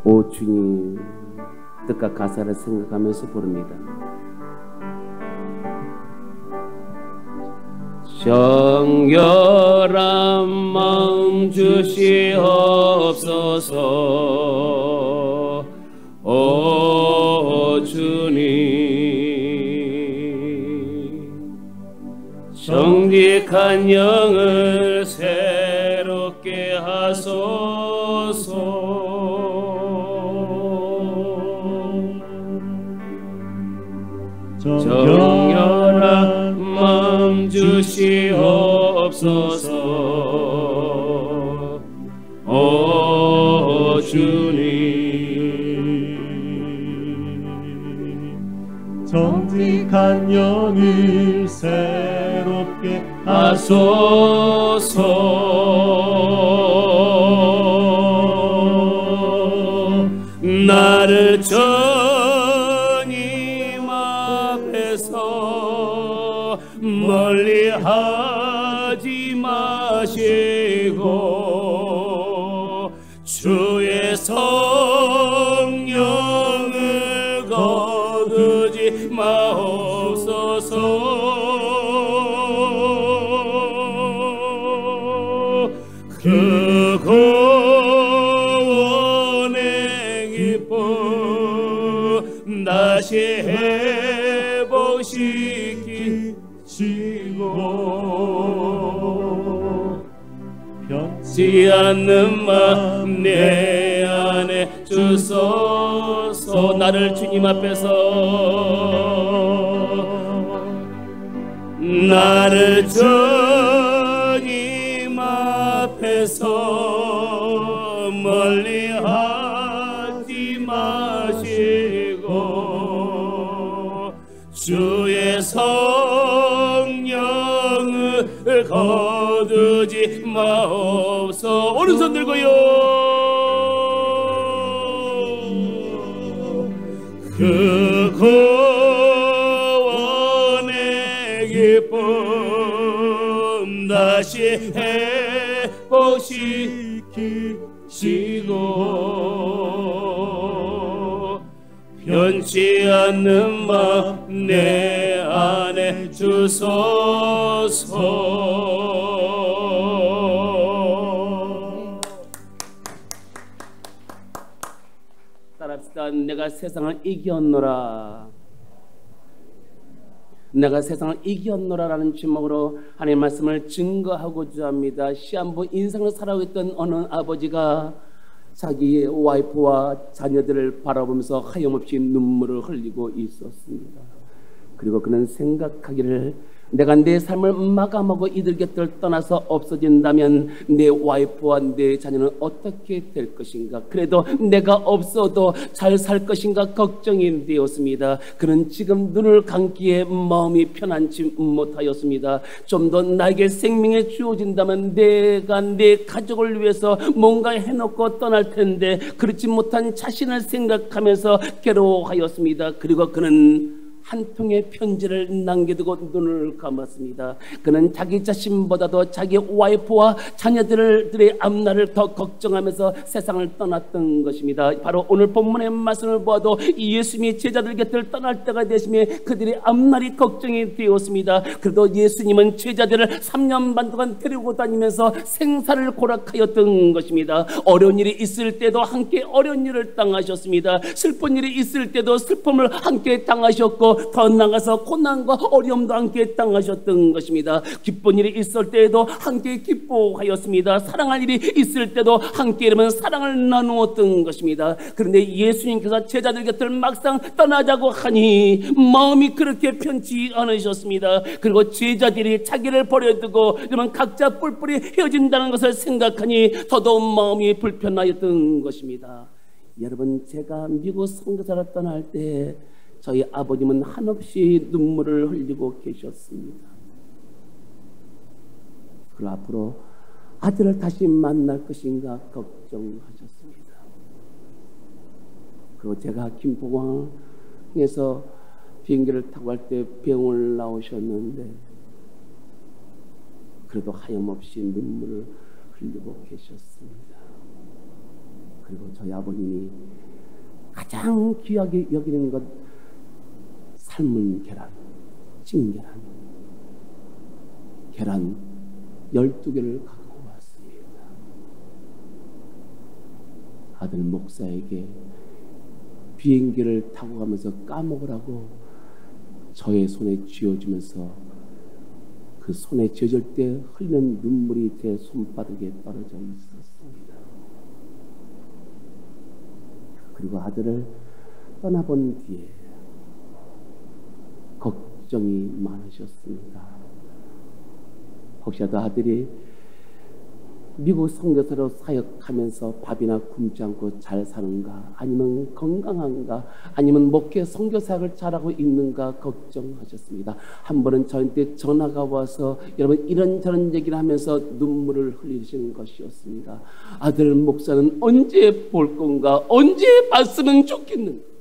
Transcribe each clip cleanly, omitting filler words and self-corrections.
오 주님, 뜻과 가사를 생각하면서 부릅니다. 정결한 마음 주시옵소서. 오 주님, 정직한 영을 새롭게 하소서. 정결한 마음 주시옵소서. 오 주님, 정직한 영을 새롭게 하소서. 나를 주님 앞에서 멀리하지 마시고 주의 성령을 거두지 마옵소서. 그 구원의 기쁨 다시 회복시키시고 변치 않는 마음 내 안에 주소서. 나를 주님 앞에서, 나를 주님 앞에서 멀리하지 마시고 주의 성령을 거두지 마옵소서. 오른손 들고요. 그 구원의 기쁨 다시 회복시키시고 변치 않는 마음 내 안에 주소서. 따라합시다. 내가 세상을 이겼노라. 내가 세상을 이겼노라라는 제목으로 하나님의 말씀을 증거하고자 합니다. 시한부 인생을 살아가고 있던 어느 아버지가 자기의 와이프와 자녀들을 바라보면서 하염없이 눈물을 흘리고 있었습니다. 그리고 그는 생각하기를, 내가 내 삶을 마감하고 이들 곁을 떠나서 없어진다면 내 와이프와 내 자녀는 어떻게 될 것인가, 그래도 내가 없어도 잘 살 것인가 걱정이 되었습니다. 그는 지금 눈을 감기에 마음이 편안치 못하였습니다. 좀 더 나에게 생명이 주어진다면 내가 내 가족을 위해서 뭔가 해놓고 떠날 텐데 그렇지 못한 자신을 생각하면서 괴로워하였습니다. 그리고 그는 한 통의 편지를 남겨두고 눈을 감았습니다. 그는 자기 자신보다도 자기 와이프와 자녀들의 앞날을 더 걱정하면서 세상을 떠났던 것입니다. 바로 오늘 본문의 말씀을 보아도 예수님이 제자들 곁을 떠날 때가 되시며 그들의 앞날이 걱정이 되었습니다. 그래도 예수님은 제자들을 3년 반 동안 데리고 다니면서 생사를 고락하였던 것입니다. 어려운 일이 있을 때도 함께 어려운 일을 당하셨습니다. 슬픈 일이 있을 때도 슬픔을 함께 당하셨고, 더 나아가서 고난과 어려움도 함께 당하셨던 것입니다. 기쁜 일이 있을 때에도 함께 기뻐하였습니다. 사랑할 일이 있을 때도 함께 이러면 사랑을 나누었던 것입니다. 그런데 예수님께서 제자들 곁을 막상 떠나자고 하니 마음이 그렇게 편치 않으셨습니다. 그리고 제자들이 자기를 버려두고 이러면 각자 뿔뿔이 헤어진다는 것을 생각하니 더더욱 마음이 불편하였던 것입니다. 여러분, 제가 미국 선교사를 떠날 때 저희 아버님은 한없이 눈물을 흘리고 계셨습니다. 그리고 앞으로 아들을 다시 만날 것인가 걱정하셨습니다. 그리고 제가 김포공항에서 비행기를 타고 갈 때 병을 나오셨는데 그래도 하염없이 눈물을 흘리고 계셨습니다. 그리고 저희 아버님이 가장 귀하게 여기는 것, 삶은 계란, 찐계란, 계란 12개를 갖고 왔습니다. 아들 목사에게 비행기를 타고 가면서 까먹으라고 저의 손에 쥐어주면서 그 손에 쥐어줄 때 흘리는 눈물이 제 손바닥에 떨어져 있었습니다. 그리고 아들을 떠나본 뒤에 걱정이 많으셨습니다. 혹시라도 아들이 미국 선교사로 사역하면서 밥이나 굶지 않고 잘 사는가, 아니면 건강한가, 아니면 목회 선교사역을 잘하고 있는가 걱정하셨습니다. 한 번은 저한테 전화가 와서 여러분 이런저런 얘기를 하면서 눈물을 흘리시는 것이었습니다. 아들 목사는 언제 볼 건가, 언제 봤으면 좋겠는가.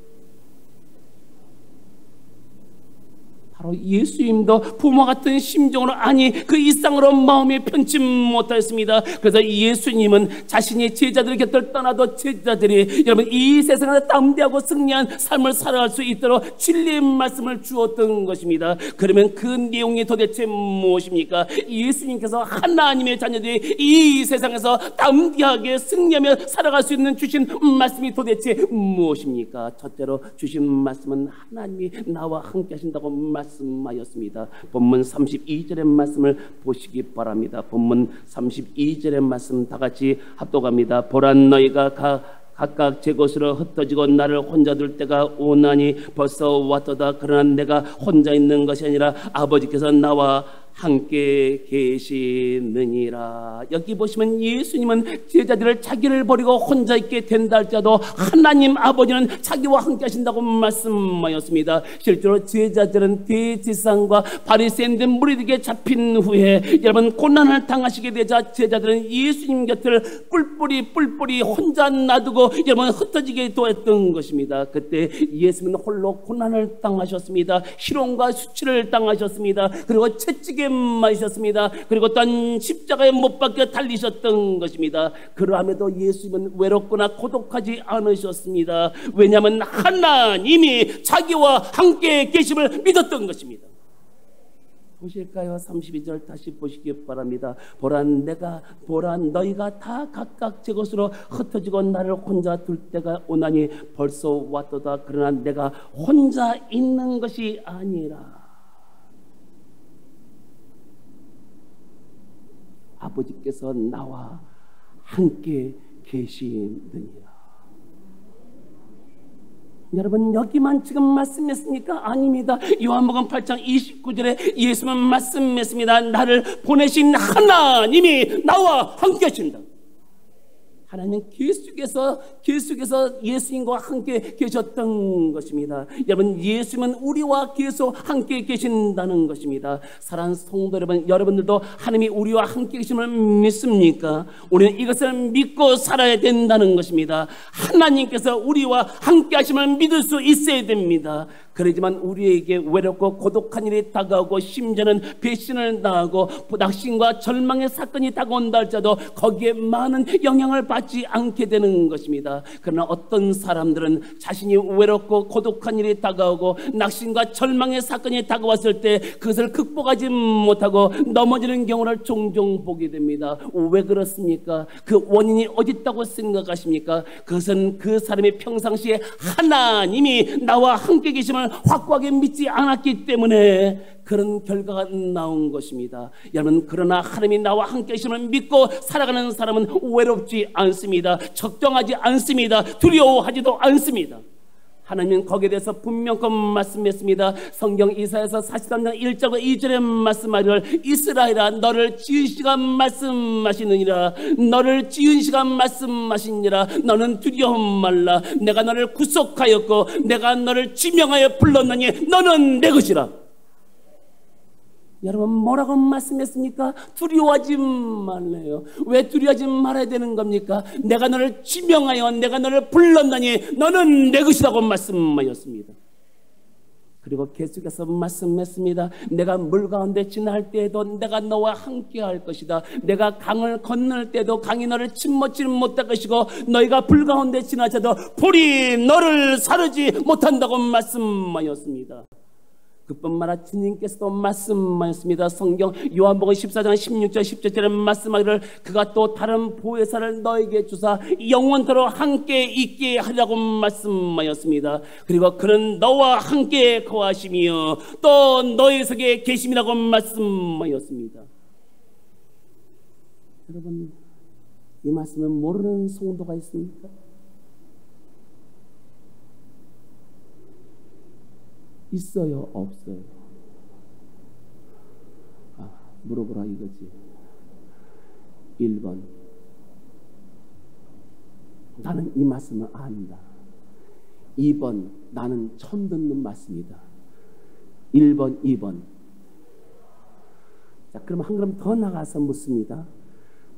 바로 예수님도 부모 같은 심정으로, 아니 그 이상으로 마음이 편치 못하였습니다. 그래서 예수님은 자신이 제자들 곁을 떠나도 제자들이 여러분 이 세상에서 담대하고 승리한 삶을 살아갈 수 있도록 진리의 말씀을 주었던 것입니다. 그러면 그 내용이 도대체 무엇입니까? 예수님께서 하나님의 자녀들이 이 세상에서 담대하게 승리하며 살아갈 수 있는 주신 말씀이 도대체 무엇입니까? 첫째로 주신 말씀은 하나님이 나와 함께 하신다고 말씀하였습니다. 본문 32절의 말씀을 보시기 바랍니다. 본문 32절의 말씀 다 같이 합독합니다. 보라, 너희가 각각 제 곳으로 흩어지고 나를 혼자 둘 때가 오나니 벌써 왔도다. 그러나 내가 혼자 있는 것이 아니라 아버지께서 나와 함께 계시느니라. 여기 보시면 예수님은 제자들을 자기를 버리고 혼자 있게 된다 할지라도 하나님 아버지는 자기와 함께 하신다고 말씀하였습니다. 실제로 제자들은 대제사장과 바리새인들 무리들에게 잡힌 후에 여러분 고난을 당하시게 되자 제자들은 예수님 곁을 뿔뿔이 혼자 놔두고 여러분 흩어지게 도했던 것입니다. 그때 예수님은 홀로 고난을 당하셨습니다. 희롱과 수치를 당하셨습니다. 그리고 채찍에 맞으셨습니다. 그리고 또한 십자가에 못 박혀 달리셨던 것입니다. 그러함에도 예수님은 외롭거나 고독하지 않으셨습니다. 왜냐하면 하나님이 자기와 함께 계심을 믿었던 것입니다. 보실까요? 32절 다시 보시기 바랍니다. 보라, 너희가 다 각각 제 곳으로 흩어지고 나를 혼자 둘 때가 오나니 벌써 왔도다. 그러나 내가 혼자 있는 것이 아니라 아버지께서 나와 함께 계시느니라. 여러분 여기만 지금 말씀했습니까? 아닙니다. 요한복음 8장 29절에 예수님은 말씀했습니다. 나를 보내신 하나님이 나와 함께 하신다. 하나님 계속해서 예수님과 함께 계셨던 것입니다. 여러분 예수님은 우리와 계속 함께 계신다는 것입니다. 사랑하는 성도 여러분, 여러분들도 하나님이 우리와 함께 계심을 믿습니까? 우리는 이것을 믿고 살아야 된다는 것입니다. 하나님께서 우리와 함께 하심을 믿을 수 있어야 됩니다. 그러지만 우리에게 외롭고 고독한 일이 다가오고 심지어는 배신을 당하고 낙심과 절망의 사건이 다가온다 할지라도 거기에 많은 영향을 받지 않게 되는 것입니다. 그러나 어떤 사람들은 자신이 외롭고 고독한 일이 다가오고 낙심과 절망의 사건이 다가왔을 때 그것을 극복하지 못하고 넘어지는 경우를 종종 보게 됩니다. 왜 그렇습니까? 그 원인이 어디 있다고 생각하십니까? 그것은 그 사람이 평상시에 하나님이 나와 함께 계심을 확고하게 믿지 않았기 때문에 그런 결과가 나온 것입니다. 여러분 그러나 하나님이 나와 함께 계심을 믿고 살아가는 사람은 외롭지 않습니다. 걱정하지 않습니다. 두려워하지도 않습니다. 하나님은 거기에 대해서 분명히 말씀했습니다. 성경 이사야서 43장 1절과 2절에 말씀하기를 이스라엘아 너를 지은 시간 말씀하시느니라. 너를 지은 시간 말씀하시니라. 너는 두려워 말라. 내가 너를 구속하였고 내가 너를 지명하여 불렀느니 너는 내 것이라. 여러분 뭐라고 말씀했습니까? 두려워하지 말래요. 왜 두려워하지 말아야 되는 겁니까? 내가 너를 지명하여 내가 너를 불렀나니 너는 내 것이라고 말씀하였습니다. 그리고 계속해서 말씀했습니다. 내가 물 가운데 지날 때에도 내가 너와 함께 할 것이다. 내가 강을 건널 때도 강이 너를 침몰치 못할 것이고 너희가 불 가운데 지나쳐도 불이 너를 사르지 못한다고 말씀하였습니다. 그뿐만 아니라 주님께서도 말씀하셨습니다. 성경 요한복음 14장 16절 17절에 말씀하기를 그가 또 다른 보혜사를 너에게 주사 영원토록 함께 있게 하려고 말씀하였습니다. 그리고 그는 너와 함께 거하시며 또 너희 속에 계심이라고 말씀하였습니다. 여러분, 이 말씀을 모르는 성도가 있습니까? 있어요? 없어요? 물어보라 이거지. 1번, 나는 이 말씀을 안다. 2번, 나는 처음 듣는 말씀이다. 1번, 2번. 자, 그럼 한 걸음 더 나가서 묻습니다.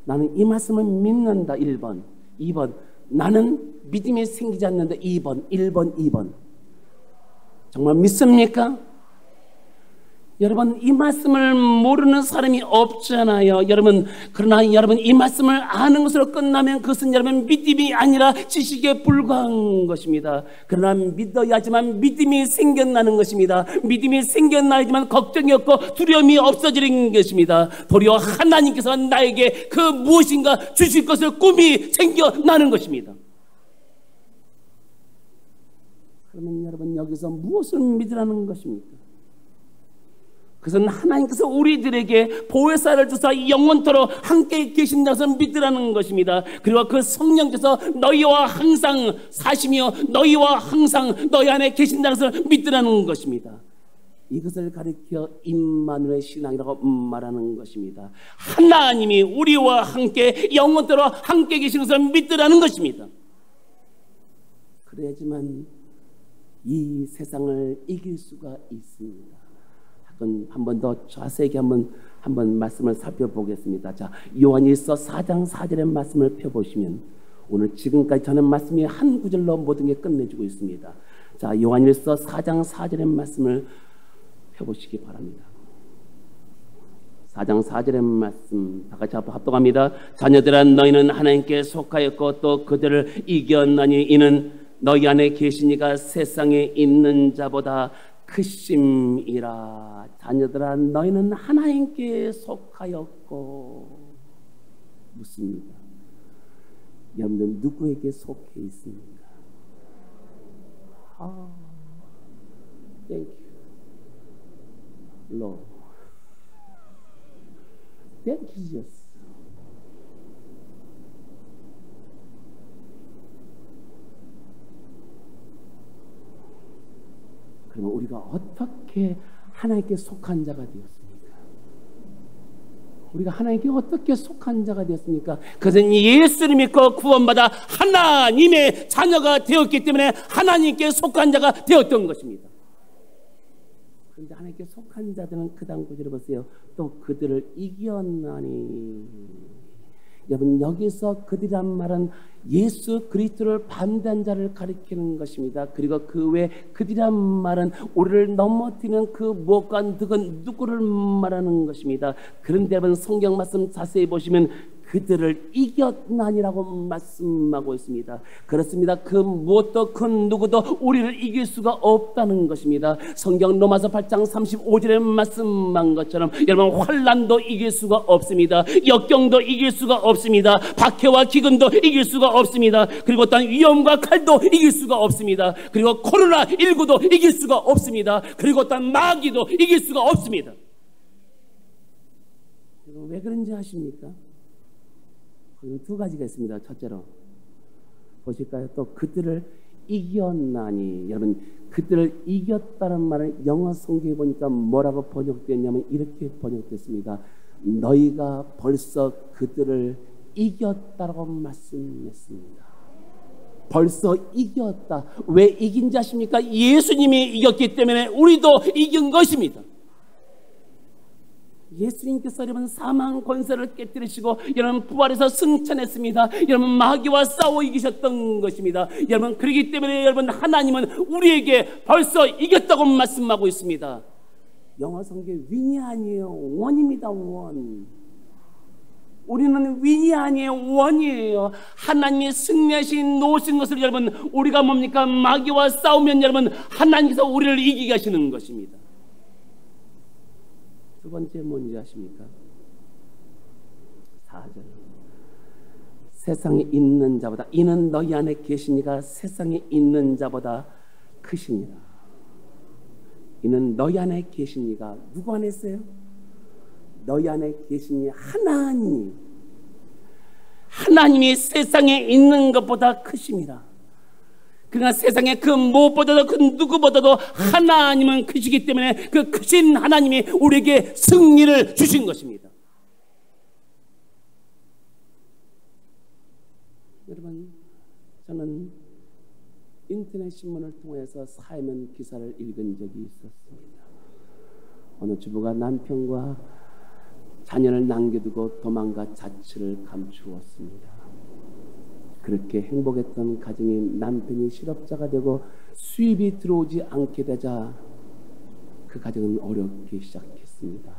나는 이 말씀을 믿는다. 1번. 2번, 나는 믿음이 생기지 않는다. 2번. 1번, 2번. 정말 믿습니까? 여러분, 이 말씀을 모르는 사람이 없잖아요. 여러분, 그러나 여러분 이 말씀을 아는 것으로 끝나면 그것은 여러분 믿음이 아니라 지식에 불과한 것입니다. 그러나 믿어야지만 믿음이 생겨나는 것입니다. 믿음이 생겨나야지만 걱정이 없고 두려움이 없어지는 것입니다. 도리어 하나님께서 나에게 그 무엇인가 주실 것을 꿈이 생겨나는 것입니다. 그러면 여러분 여기서 무엇을 믿으라는 것입니까? 그것은 하나님께서 우리들에게 보혜사를 주사 영원토록 함께 계신 것을 믿으라는 것입니다. 그리고 그 성령께서 너희와 항상 사시며 너희와 항상 너희 안에 계신다는 것을 믿으라는 것입니다. 이것을 가리켜 임마누엘 신앙이라고 말하는 것입니다. 하나님이 우리와 함께 영원토록 함께 계신 것을 믿으라는 것입니다. 그래야지만 이 세상을 이길 수가 있습니다. 한 번 더 자세히 한번 말씀을 살펴보겠습니다. 자, 요한일서 4장 4절의 말씀을 펴보시면 오늘 지금까지 전한 말씀이 한 구절로 모든 게 끝내주고 있습니다. 자, 요한일서 4장 4절의 말씀을 펴보시기 바랍니다. 4장 4절의 말씀 다 같이 합독합니다. 자녀들아 너희는 하나님께 속하였고 또 그들을 이겼나니 이는 너희 안에 계시니가 세상에 있는 자보다 크심이라. 자녀들아 너희는 하나님께 속하였고 묻습니다. 여러분들 누구에게 속해 있습니까? Thank you, Lord. Thank you, Jesus. 그러면 우리가 어떻게 하나님께 속한 자가 되었습니까? 우리가 하나님께 어떻게 속한 자가 되었습니까? 그것은 예수를 믿고 구원받아 하나님의 자녀가 되었기 때문에 하나님께 속한 자가 되었던 것입니다. 그런데 하나님께 속한 자들은 그 다음 구절을 보세요. 또 그들을 이겼나니. 여러분 여기서 그들이란 말은 예수 그리스도를 반대한 자를 가리키는 것입니다. 그리고 그 외 그들이란 말은 우리를 넘어뜨리는 그 무엇과 누구를 말하는 것입니다. 그런데 여러분 성경 말씀 자세히 보시면 그들을 이겼나니라고 말씀하고 있습니다. 그렇습니다. 그 무엇도 그 누구도 우리를 이길 수가 없다는 것입니다. 성경 로마서 8장 35절에 말씀한 것처럼 여러분 환난도 이길 수가 없습니다. 역경도 이길 수가 없습니다. 박해와 기근도 이길 수가 없습니다. 그리고 어떤 위험과 칼도 이길 수가 없습니다. 그리고 코로나19도 이길 수가 없습니다. 그리고 어떤 마귀도 이길 수가 없습니다. 왜 그런지 아십니까? 두 가지가 있습니다. 첫째로 보실까요? 또 그들을 이겼나니. 여러분 그들을 이겼다는 말을 영어 성경에 보니까 뭐라고 번역되었냐면 이렇게 번역됐습니다. 너희가 벌써 그들을 이겼다라고 말씀했습니다. 벌써 이겼다. 왜 이긴지 아십니까? 예수님이 이겼기 때문에 우리도 이긴 것입니다. 예수님께서 여러분 사망 권세를 깨뜨리시고 여러분 부활해서 승천했습니다. 여러분 마귀와 싸워 이기셨던 것입니다. 여러분 그렇기 때문에 여러분 하나님은 우리에게 벌써 이겼다고 말씀하고 있습니다. 영어 성경 윈이 아니에요. 원입니다. 원. 우리는 윈이 아니에요. 원이에요. 하나님이 승리하신 놓으신 것을 여러분 우리가 뭡니까? 마귀와 싸우면 여러분 하나님께서 우리를 이기게 하시는 것입니다. 두 번째 뭔지 아십니까? 4절. 세상에 있는 자보다 이는 너희 안에 계시니가 세상에 있는 자보다 크시니라. 이는 너희 안에 계시니가 누구 안에 있어요? 너희 안에 계시니 하나님이 세상에 있는 것보다 크십니다. 그러나 세상에 그 무엇보다도 그 누구보다도 하나님은 크시기 때문에 그 크신 하나님이 우리에게 승리를 주신 것입니다. 여러분, 저는 인터넷 신문을 통해서 사회면 기사를 읽은 적이 있었습니다. 어느 주부가 남편과 자녀를 남겨두고 도망가 자취를 감추었습니다. 그렇게 행복했던 가정인 남편이 실업자가 되고 수입이 들어오지 않게 되자 그 가정은 어렵게 시작했습니다.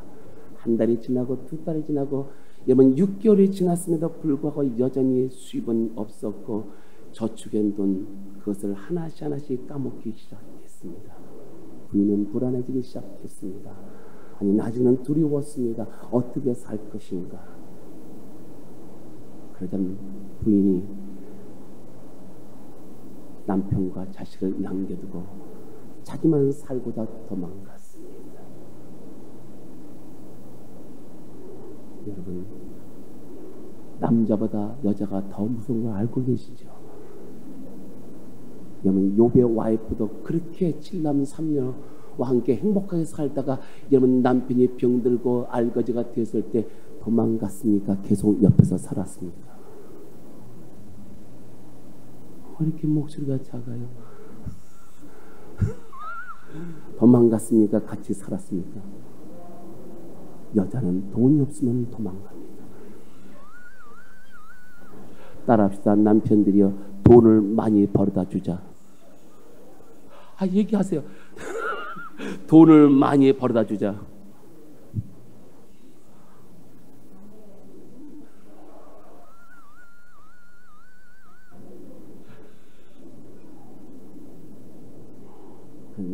한 달이 지나고 두 달이 지나고 여러분 6개월이 지났음에도 불구하고 여전히 수입은 없었고 저축한 돈 그것을 하나씩 까먹기 시작했습니다. 부인은 불안해지기 시작했습니다. 아니 나중에는 두려웠습니다. 어떻게 살 것인가. 그러자 부인이 남편과 자식을 남겨두고 자기만 살고자 도망갔습니다. 여러분, 남자보다 여자가 더 무서운 걸 알고 계시죠? 여러분, 욥의 와이프도 그렇게 7남 3녀와 함께 행복하게 살다가 여러분 남편이 병들고 알거지가 되었을 때 도망갔습니까? 계속 옆에서 살았습니까? 왜 이렇게 목소리가 작아요? 도망갔습니까? 같이 살았습니까? 여자는 돈이 없으면 도망갑니다. 따라합시다. 남편들이여 돈을 많이 벌어다 주자. 얘기하세요. 돈을 많이 벌어다 주자.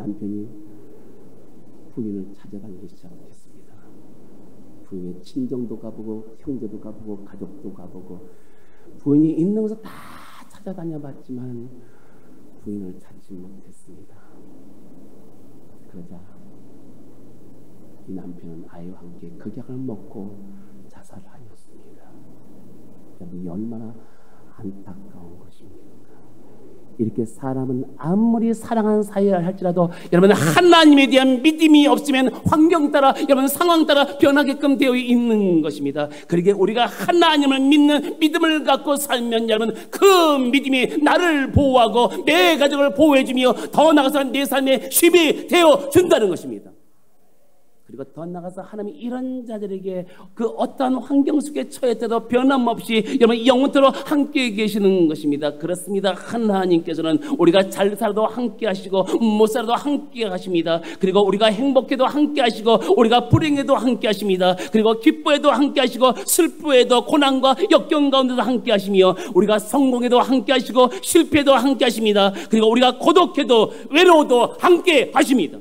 남편이 부인을 찾아가기 시작했습니다. 부인의 친정도 가보고 형제도 가보고 가족도 가보고 부인이 있는 곳을 다 찾아다녀봤지만 부인을 찾지 못했습니다. 그러자 이 남편은 아이와 함께 극약을 먹고 자살하였습니다. 여러분이 얼마나 안타까운 것입니까? 이렇게 사람은 아무리 사랑하는 사이라 할지라도 여러분 하나님에 대한 믿음이 없으면 환경 따라 여러분 상황 따라 변하게끔 되어 있는 것입니다. 그러기에 우리가 하나님을 믿는 믿음을 갖고 살면 여러분 그 믿음이 나를 보호하고 내 가족을 보호해주며 더 나아가서 내 삶의 쉼이 되어 준다는 것입니다. 그리고 더 나아가서 하나님이 이런 자들에게 그 어떠한 환경 속에 처했더라도 변함없이 여러분 영원토록 함께 계시는 것입니다. 그렇습니다. 하나님께서는 우리가 잘 살아도 함께 하시고 못 살아도 함께 하십니다. 그리고 우리가 행복해도 함께 하시고 우리가 불행해도 함께 하십니다. 그리고 기뻐해도 함께 하시고 슬프해도 고난과 역경 가운데도 함께 하시며 우리가 성공해도 함께 하시고 실패해도 함께 하십니다. 그리고 우리가 고독해도 외로워도 함께 하십니다.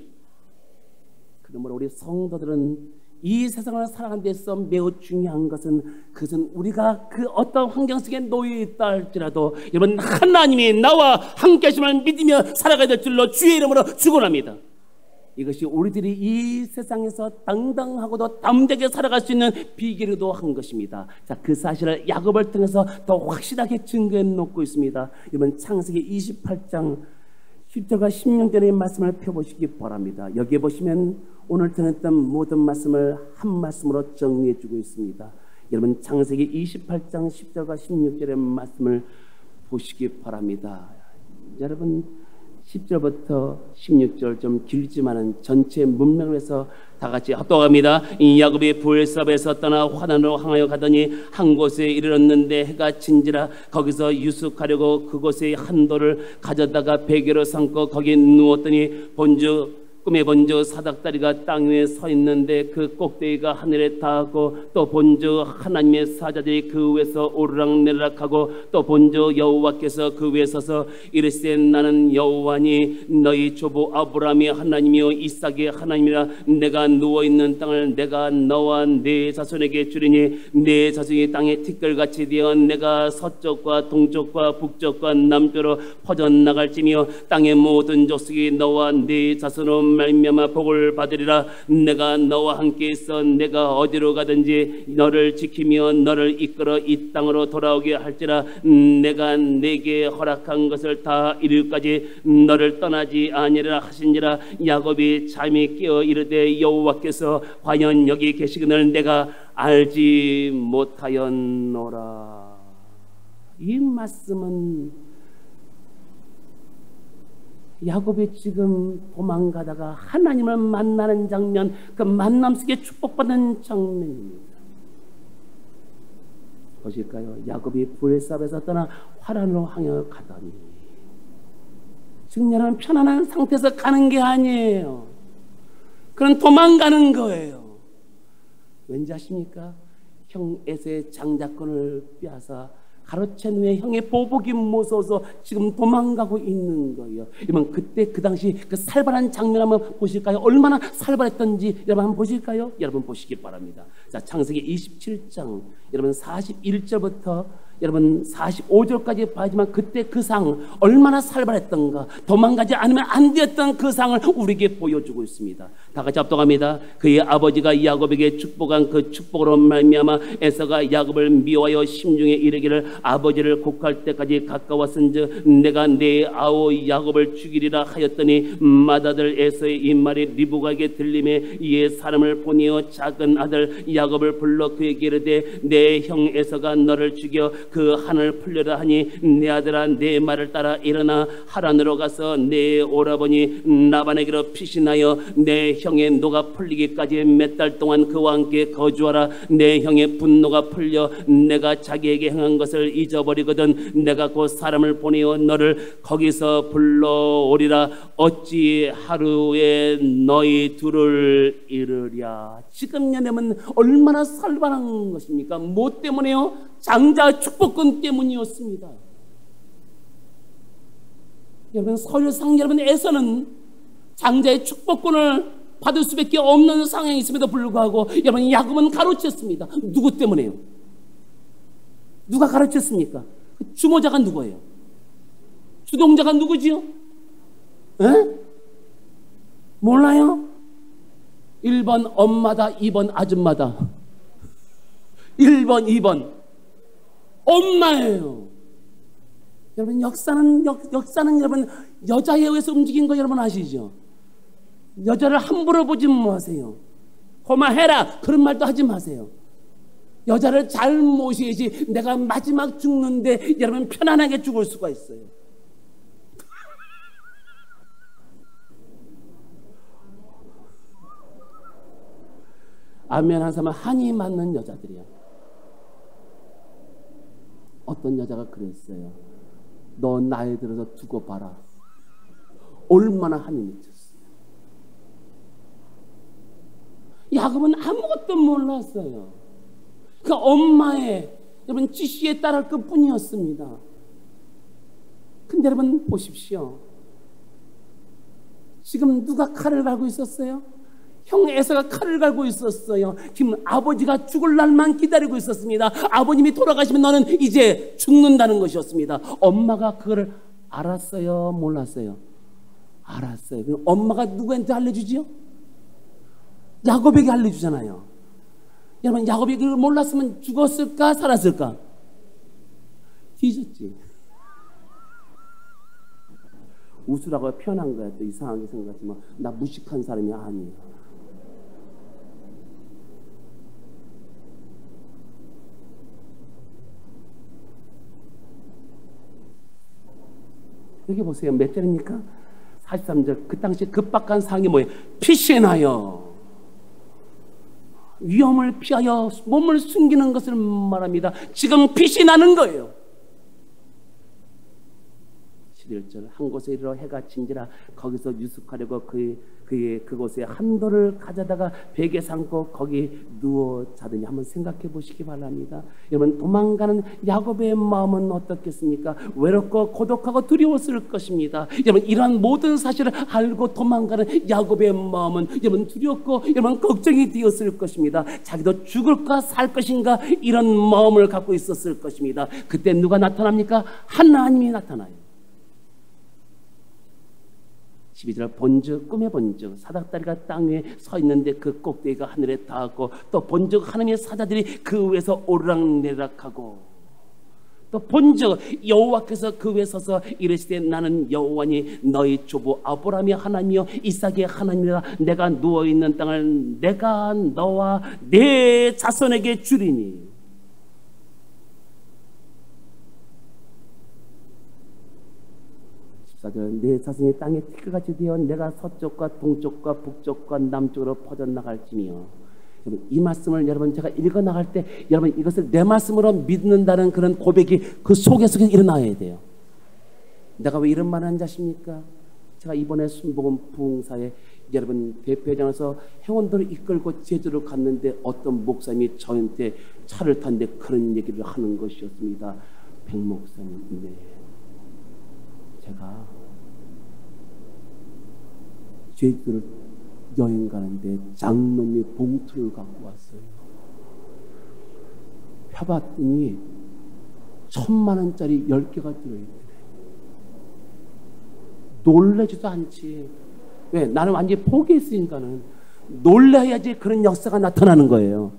그러므로 우리 성도들은 이 세상을 살아가는 데서 매우 중요한 것은 그것은 우리가 그 어떤 환경 속에 놓여 있다 할지라도 여러분 하나님이 나와 함께 하심을 믿으며 살아가야 될 줄로 주의 이름으로 축원합니다. 이것이 우리들이 이 세상에서 당당하고도 담대하게 살아갈 수 있는 비결이기도 한 것입니다. 자, 그 사실을 야곱을 통해서 더 확실하게 증거해 놓고 있습니다. 이번 창세기 28장 10절과 16절의 말씀을 펴보시기 바랍니다. 여기에 보시면 오늘 전했던 모든 말씀을 한 말씀으로 정리해 주고 있습니다. 여러분 창세기 28장 10절과 16절의 말씀을 보시기 바랍니다. 여러분 10절부터 16절 좀 길지만은 전체 문맥을 해서 다 같이 합독합니다. 이 야곱이 부엘사바에서 떠나 화단으로 향하여 가더니 한 곳에 이르렀는데 해가 진지라 거기서 유숙하려고 그곳에 한 돌을 가져다가 베개로 삼고 거기 누웠더니 본즉 꿈에 본즉 사닥다리가 땅 위에 서 있는데 그 꼭대기가 하늘에 닿았고 또 본즉 하나님의 사자들이 그 위에서 오르락내리락하고 또 본즉 여호와께서 그 위에 서서 이르시되 나는 여호와니 너희 조부 아브라함의 하나님이요 이삭의 하나님이라 내가 누워있는 땅을 내가 너와 네 자손에게 주리니 네 자손이 땅의 티끌같이 되어 내가 서쪽과 동쪽과 북쪽과 남쪽으로 퍼져나갈지며 땅의 모든 족속이 너와 네 자손으로 말미암아 복을 받으리라. 내가 너와 함께 있어 내가 어디로 가든지 너를 지키며 너를 이끌어 이 땅으로 돌아오게 할지라. 내가 내게 허락한 것을 다 이룰까지 너를 떠나지 아니라 하신지라. 야곱이 잠이 깨어 이르되 여호와께서 과연 여기 계시거늘 내가 알지 못하였노라. 이 말씀은 야곱이 지금 도망가다가 하나님을 만나는 장면, 그 만남 속에 축복받는 장면입니다. 보실까요? 야곱이 부엘사바에서 떠나 화란으로 향해 가더니 지금 여러분 편안한 상태에서 가는 게 아니에요. 그런 도망가는 거예요. 왠지 아십니까? 형 에서의 장자권을 빼앗아 가로챈 후에 형의 보복이 무서워서 지금 도망가고 있는 거예요. 여러분 그때 그 당시 그 살벌한 장면 한번 보실까요? 얼마나 살벌했던지 여러분 한번 보실까요? 여러분 보시기 바랍니다. 자, 창세기 27장 여러분 41절부터 여러분 45절까지 봐야지만 그때 그 상 얼마나 살벌했던가, 도망가지 않으면 안 되었던 그 상을 우리에게 보여주고 있습니다. 다 같이 합독합니다. 그의 아버지가 야곱에게 축복한 그 축복으로 말미암아 에서가 야곱을 미워하여 심중에 이르기를 아버지를 곡할 때까지 가까웠은즉 내가 내 아우 야곱을 죽이리라 하였더니 맏아들 에서의 이 말이 리브가에게 들림에 이에 사람을 보내어 작은 아들 야곱을 불러 그에게 이르되 내 형 에서가 너를 죽여 그 한을 풀려라 하니 내 아들아 내 말을 따라 일어나 하란으로 가서 내 오라버니 라반에게로 피신하여 내 형의 노가 풀리기까지 몇 달 동안 그와 함께 거주하라. 내 형의 분노가 풀려 내가 자기에게 행한 것을 잊어버리거든 내가 곧 사람을 보내어 너를 거기서 불러오리라. 어찌 하루에 너희 둘을 이르랴. 지금 여러분 얼마나 살벌한 것입니까? 뭐 때문에요? 장자 축복권 때문이었습니다. 여러분 서열상 여러분 에서는 장자의 축복권을 받을 수밖에 없는 상황이 있음에도 불구하고 여러분 야곱은 가로챘습니다. 누구 때문에요? 누가 가로챘습니까? 주모자가 누구예요? 주동자가 누구지요? 에? 몰라요? 1번 엄마다, 2번 아줌마다. 1번, 2번 엄마예요. 여러분 역사는 여러분 여자에 의해서 움직인 거 여러분 아시죠? 여자를 함부로 보지 마세요. 고마해라 그런 말도 하지 마세요. 여자를 잘 모셔야지 내가 마지막 죽는데 여러분 편안하게 죽을 수가 있어요. 아멘 한 사람은 한이 맞는 여자들이야. 어떤 여자가 그랬어요. 너 나이 들어서 두고 봐라. 얼마나 한이 미쳤어요. 야곱은 아무것도 몰랐어요. 그 엄마의 여러분 지시에 따를 것뿐이었습니다. 근데 여러분 보십시오. 지금 누가 칼을 갈고 있었어요? 형 에서가 칼을 갈고 있었어요. 지금 아버지가 죽을 날만 기다리고 있었습니다. 아버님이 돌아가시면 너는 이제 죽는다는 것이었습니다. 엄마가 그걸 알았어요? 몰랐어요? 알았어요. 그럼 엄마가 누구한테 알려주지요? 야곱에게 알려주잖아요. 여러분 야곱이 그걸 몰랐으면 죽었을까 살았을까? 뒤졌지. 웃으라고 표현한 거야. 또 이상하게 생각하지만 나 무식한 사람이 아니에요. 여기 보세요. 몇 절입니까? 43절 그 당시 급박한 상황이 뭐예요? 피신하여 위험을 피하여 몸을 숨기는 것을 말합니다. 지금 피신하는 거예요. 11절 한 곳에 이르러 해가 진지라 거기서 유숙하려고 그곳에 한도를 가져다가 베개 삼고 거기 누워 자더니 한번 생각해 보시기 바랍니다. 여러분 도망가는 야곱의 마음은 어떻겠습니까? 외롭고 고독하고 두려웠을 것입니다. 여러분 이러한 모든 사실을 알고 도망가는 야곱의 마음은 여러분 두렵고 여러분 걱정이 되었을 것입니다. 자기도 죽을까 살 것인가 이런 마음을 갖고 있었을 것입니다. 그때 누가 나타납니까? 하나님이 나타나요. 12절 본즉 꿈에 본즉 사닥다리가 땅 위에 서 있는데 그 꼭대기가 하늘에 닿았고 또 본즉 하나님의 사자들이 그 위에서 오르락내락하고 또 본즉 여호와께서 그 위에 서서 이르시되 나는 여호와니 너희 조부 아브라함의 하나님이요 이삭의 하나님이라 내가 누워있는 땅을 내가 너와 내 자손에게 주리니. 내 자손이 땅에 티끌같이 되어 내가 서쪽과 동쪽과 북쪽과 남쪽으로 퍼져나갈지며. 이 말씀을 여러분 제가 읽어나갈 때 여러분 이것을 내 말씀으로 믿는다는 그런 고백이 그 속에서 일어나야 돼요. 내가 왜 이런 말을 하는지 아십니까? 제가 이번에 순복음 부흥사에 여러분 대표장에서 회원들을 이끌고 제주를 갔는데 어떤 목사님이 저한테 차를 탔는데 그런 얘기를 하는 것이었습니다. 백 목사님, 네. 제가 제주를 여행 가는데 장로님이 봉투를 갖고 왔어요. 펴봤더니 10,000,000원짜리 10개가 들어있더래. 놀라지도 않지. 왜? 나는 완전히 포기했으니까는 놀라야지 그런 역사가 나타나는 거예요.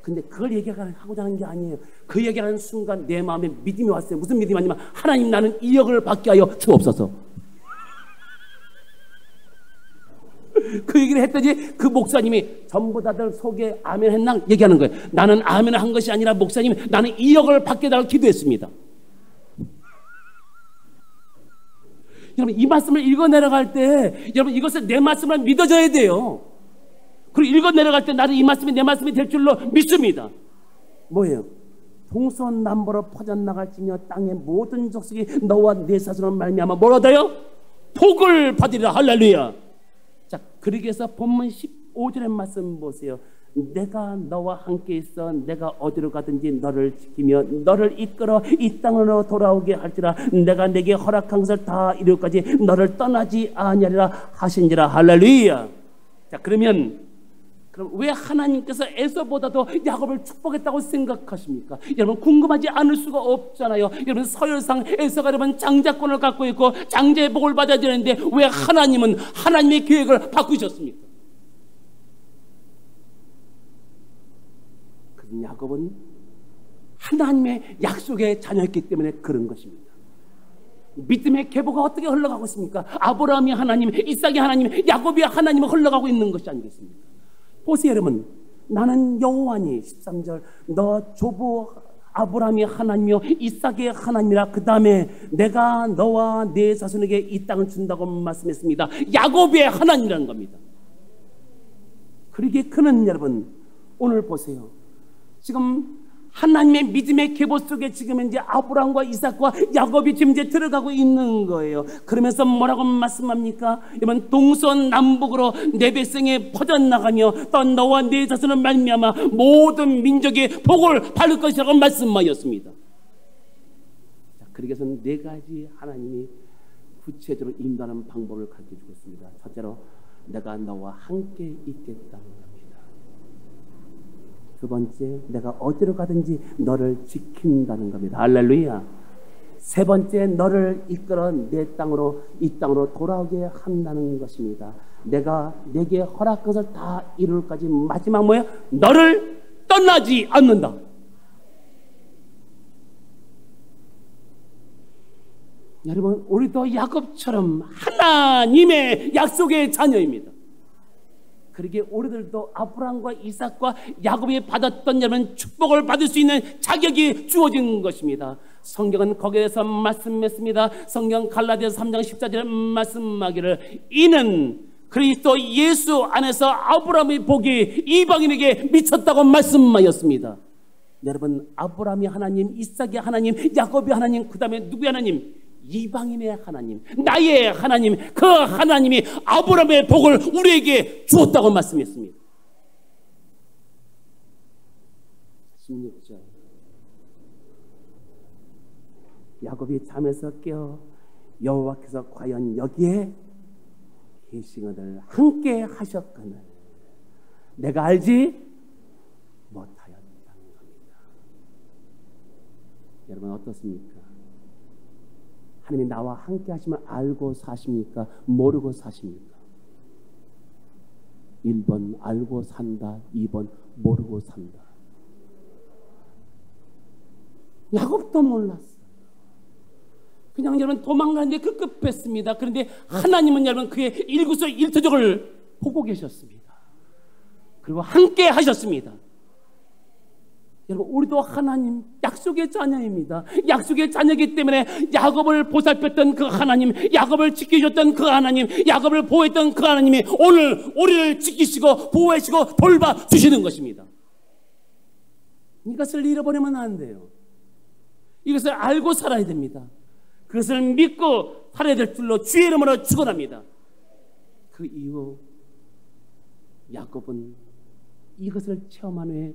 근데 그걸 얘기하고자 하는 게 아니에요. 그 얘기하는 순간 내 마음에 믿음이 왔어요. 무슨 믿음이 왔냐면 하나님 나는 이 역을 받게 하여 주옵소서. 그 얘기를 했더니 그 목사님이 전부 다들 속에 아멘 했나 얘기하는 거예요. 나는 아멘을 한 것이 아니라 목사님 나는 이 역을 받게 달라고 기도했습니다. 여러분 이 말씀을 읽어 내려갈 때 여러분 이것을 내 말씀을 믿어줘야 돼요. 그리고 읽어 내려갈 때 나는 이 말씀이 내 말씀이 될 줄로 믿습니다. 뭐예요? 동서남북으로 퍼져나갈지며 땅의 모든 족속이 너와 내 자손으로 말미암아 뭘 얻어요? 복을 받으리라. 할렐루야. 자, 그러기 위해서 본문 15절의 말씀 보세요. 내가 너와 함께 있어 내가 어디로 가든지 너를 지키며 너를 이끌어 이 땅으로 돌아오게 할지라 내가 내게 허락한 것을 다 이루기까지 너를 떠나지 아니하리라 하신지라. 할렐루야. 자, 그럼 왜 하나님께서 에서보다도 야곱을 축복했다고 생각하십니까? 여러분 궁금하지 않을 수가 없잖아요. 여러분 서열상 에서가 여러분 장자권을 갖고 있고 장자의 복을 받아야 되는데 왜 하나님은 하나님의 계획을 바꾸셨습니까? 그럼 야곱은 하나님의 약속의 자녀였기 때문에 그런 것입니다. 믿음의 계보가 어떻게 흘러가고 있습니까? 아브라함이 하나님, 이삭이 하나님, 야곱이 하나님을 흘러가고 있는 것이 아니겠습니까? 보세요 여러분. 나는 여호와니 13절 너 조부 아브라함이 하나님이요 이삭의 하나님이라. 그 다음에 내가 너와 내 자손에게 이 땅을 준다고 말씀했습니다. 야곱의 하나님이라는 겁니다. 그러기에 그는 여러분 오늘 보세요. 지금 하나님의 믿음의 계보 속에 지금 이제 아브라함과 이삭과 야곱이 지금 이제 들어가고 있는 거예요. 그러면서 뭐라고 말씀합니까? 여러분 동서남북으로 내 백성이 퍼져나가며 또 너와 내 자손을 말미암아 모든 민족의 복을 받을 것이라고 말씀하였습니다. 자, 그러기 위해서 네 가지 하나님이 구체적으로 인도하는 방법을 가르쳐주고 있습니다. 첫째로 내가 너와 함께 있겠다는 겁니다. 두 번째, 내가 어디로 가든지 너를 지킨다는 겁니다. 할렐루야. 세 번째, 너를 이끌어 내 땅으로 이 땅으로 돌아오게 한다는 것입니다. 내가 내게 허락한 것을 다 이룰까지 마지막 뭐예요? 너를 떠나지 않는다. 여러분 우리도 야곱처럼 하나님의 약속의 자녀입니다. 그러기에 우리들도 아브라함과 이삭과 야곱이 받았던 여러분 축복을 받을 수 있는 자격이 주어진 것입니다. 성경은 거기에 대해서 말씀했습니다. 성경 갈라디아서 3장 14절에 말씀하기를 이는 그리스도 예수 안에서 아브라함의 복이 이방인에게 미쳤다고 말씀하였습니다. 여러분, 아브라함이 하나님, 이삭이 하나님, 야곱이 하나님, 그 다음에 누구의 하나님? 이방인의 하나님, 나의 하나님, 그 하나님이 아브라함의 복을 우리에게 주었다고 말씀했습니다. 16절 야곱이 잠에서 깨어 여호와께서 과연 여기에 계시거늘 함께 하셨거늘 내가 알지 못하였다는 겁니다. 여러분 어떻습니까? 하나님이 나와 함께 하시면 알고 사십니까? 모르고 사십니까? 1번 알고 산다, 2번 모르고 산다. 야곱도 몰랐어. 그냥 여러분 도망가는데 급급했습니다. 그런데 하나님은 여러분 그의 일거수일투족을 보고 계셨습니다. 그리고 함께 하셨습니다. 여러분 우리도 하나님 약속의 자녀입니다. 약속의 자녀이기 때문에 야곱을 보살폈던 그 하나님, 야곱을 지켜줬던 그 하나님, 야곱을 보호했던 그 하나님이 오늘 우리를 지키시고 보호하시고 돌봐주시는 것입니다. 이것을 잃어버리면 안 돼요. 이것을 알고 살아야 됩니다. 그것을 믿고 살아야 될 줄로 주의 이름으로 축원합니다. 그 이후 야곱은 이것을 체험한 후에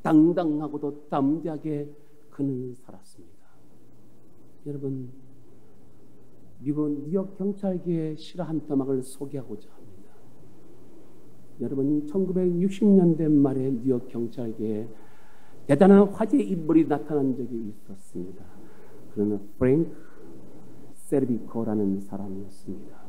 당당하고도 담대하게 그는 살았습니다. 여러분, 미국 뉴욕 경찰계의 실화 한 토막을 소개하고자 합니다. 여러분, 1960년대 말에 뉴욕 경찰계에 대단한 화제의 인물이 나타난 적이 있었습니다. 그는 프랭크 세르비코라는 사람이었습니다.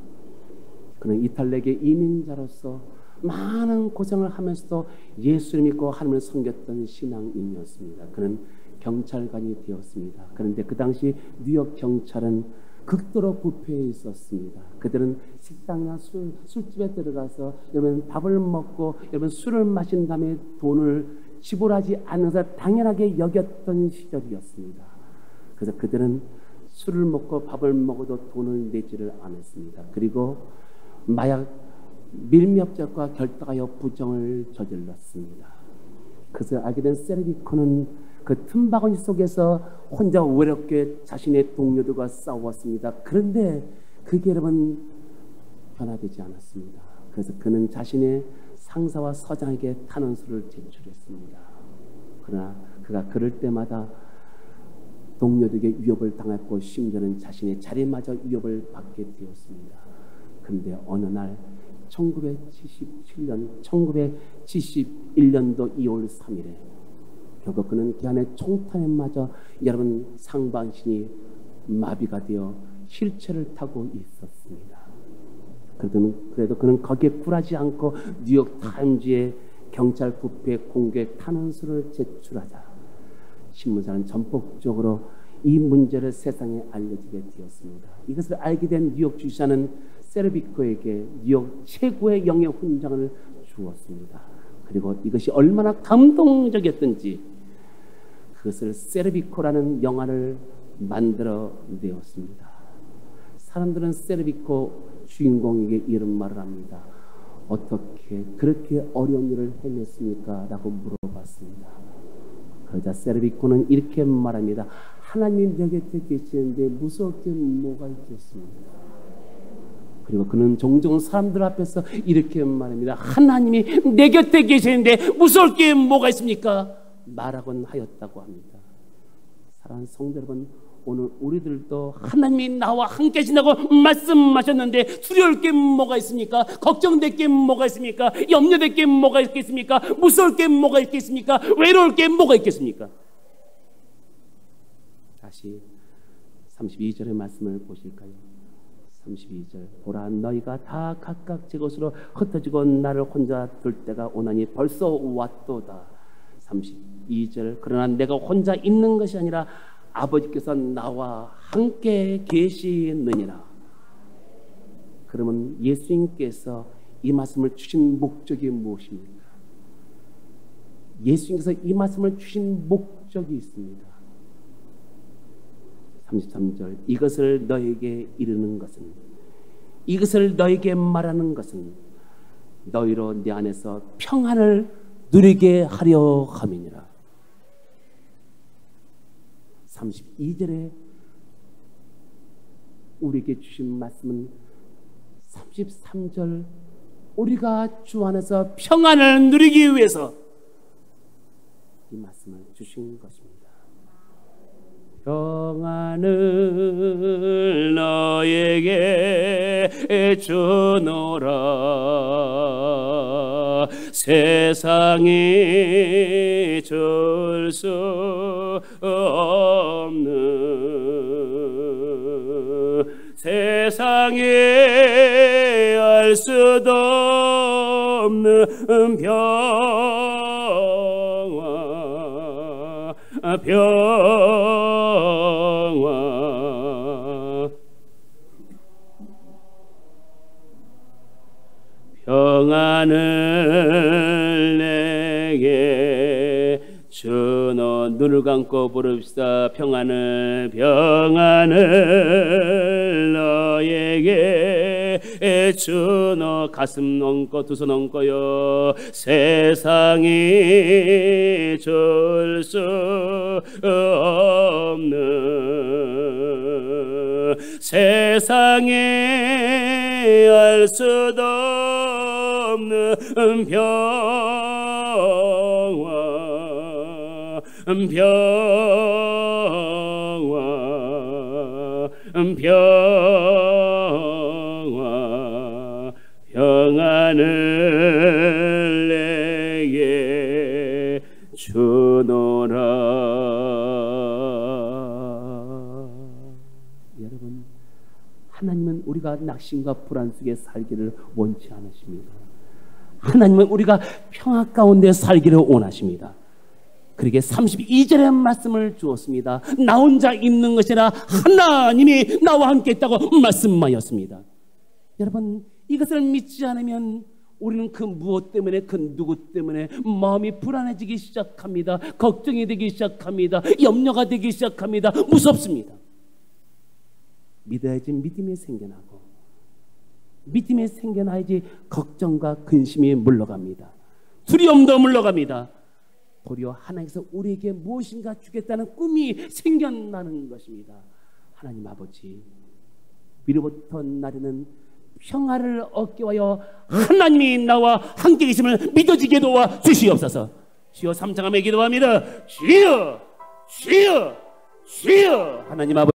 그는 이탈리아계 이민자로서 많은 고생을 하면서도 예수를 믿고 하나님을 섬겼던 신앙인이었습니다. 그는 경찰관이 되었습니다. 그런데 그 당시 뉴욕 경찰은 극도로 부패해 있었습니다. 그들은 식당이나 술집에 들어가서 여러분 밥을 먹고 여러분 술을 마신 다음에 돈을 지불하지 않아서 당연하게 여겼던 시절이었습니다. 그래서 그들은 술을 먹고 밥을 먹어도 돈을 내지를 않았습니다. 그리고 마약 밀매업자과 결탁하여 부정을 저질렀습니다. 그것을 알게 된 세르비코는 그 틈바구니 속에서 혼자 외롭게 자신의 동료들과 싸웠습니다. 그런데 그게 여러분 변화되지 않았습니다. 그래서 그는 자신의 상사와 서장에게 탄원서를 제출했습니다. 그러나 그가 그럴 때마다 동료들에게 위협을 당했고 심지어는 자신의 자리마저 위협을 받게 되었습니다. 그런데 어느 날 1971년도 2월 3일에 결국 그는 기한의 총탄에 맞아 여러분 상반신이 마비가 되어 휠체어를 타고 있었습니다. 그래도 그는 거기에 굴하지 않고 뉴욕 타임즈에 경찰 부패 공개 탄원서를 제출하자 신문사는 전폭적으로 이 문제를 세상에 알려지게 되었습니다. 이것을 알게 된 뉴욕 주지사는 세르비코에게 뉴욕 최고의 영예 훈장을 주었습니다. 그리고 이것이 얼마나 감동적이었던지 그것을 세르비코라는 영화를 만들어 내었습니다. 사람들은 세르비코 주인공에게 이런 말을 합니다. 어떻게 그렇게 어려운 일을 해냈습니까? 라고 물어봤습니다. 그러자 세르비코는 이렇게 말합니다. 하나님이 내 곁에 계시는데 무서울 게 뭐가 있겠습니까? 그리고 그는 종종 사람들 앞에서 이렇게 말합니다. 하나님이 내 곁에 계시는데 무서울 게 뭐가 있습니까? 말하곤 하였다고 합니다. 사랑하는 성도 여러분, 오늘 우리들도 하나님이 나와 함께 하신다고 말씀하셨는데 두려울 게 뭐가 있습니까? 걱정될 게 뭐가 있습니까? 염려될 게 뭐가 있겠습니까? 무서울 게 뭐가 있겠습니까? 외로울 게 뭐가 있겠습니까? 다시 32절의 말씀을 보실까요? 32절 보라 너희가 다 각각 제 곳으로 흩어지고 나를 혼자 둘 때가 오나니 벌써 왔도다. 32절 그러나 내가 혼자 있는 것이 아니라 아버지께서 나와 함께 계시느니라. 그러면 예수님께서 이 말씀을 주신 목적이 무엇입니까? 예수님께서 이 말씀을 주신 목적이 있습니다. 33절, 이것을 너에게 이르는 것은, 이것을 너에게 말하는 것은 너희로 내 안에서 평안을 누리게 하려 함이니라. 32절에 우리에게 주신 말씀은 33절, 우리가 주 안에서 평안을 누리기 위해서 이 말씀을 주신 것입니다. 평안을 너에게 주노라. 세상이 줄 수 없는, 세상에 알 수도 없는 평안을 내게 주노. 눈을 감고 부릅시다. 평안을 너에게 주노. 가슴 얹고 두 손 얹고요. 세상이 줄 수 없는, 세상에 알 수도 없는 평안을 내게 주노라. 여러분, 하나님은 우리가 낙심과 불안 속에 살기를 원치 않으십니다. 하나님은 우리가 평화 가운데 살기를 원하십니다. 그러게 32절의 말씀을 주었습니다. 나 혼자 있는 것이라 하나님이 나와 함께 있다고 말씀하였습니다. 여러분, 이것을 믿지 않으면 우리는 그 무엇 때문에, 그 누구 때문에 마음이 불안해지기 시작합니다. 걱정이 되기 시작합니다. 염려가 되기 시작합니다. 무섭습니다. 믿어야지 믿음이 생겨나고, 믿음이 생겨나야지 걱정과 근심이 물러갑니다. 두려움도 물러갑니다. 도리어 하나님께서 우리에게 무엇인가 주겠다는 꿈이 생겨나는 것입니다. 하나님 아버지, 미로부터 나르는 평화를 얻게 하여 하나님이 나와 함께 계심을 믿어지게 도와 주시옵소서. 주여, 삼창하며 기도합니다. 주여, 주여, 주여. 하나님 아버지,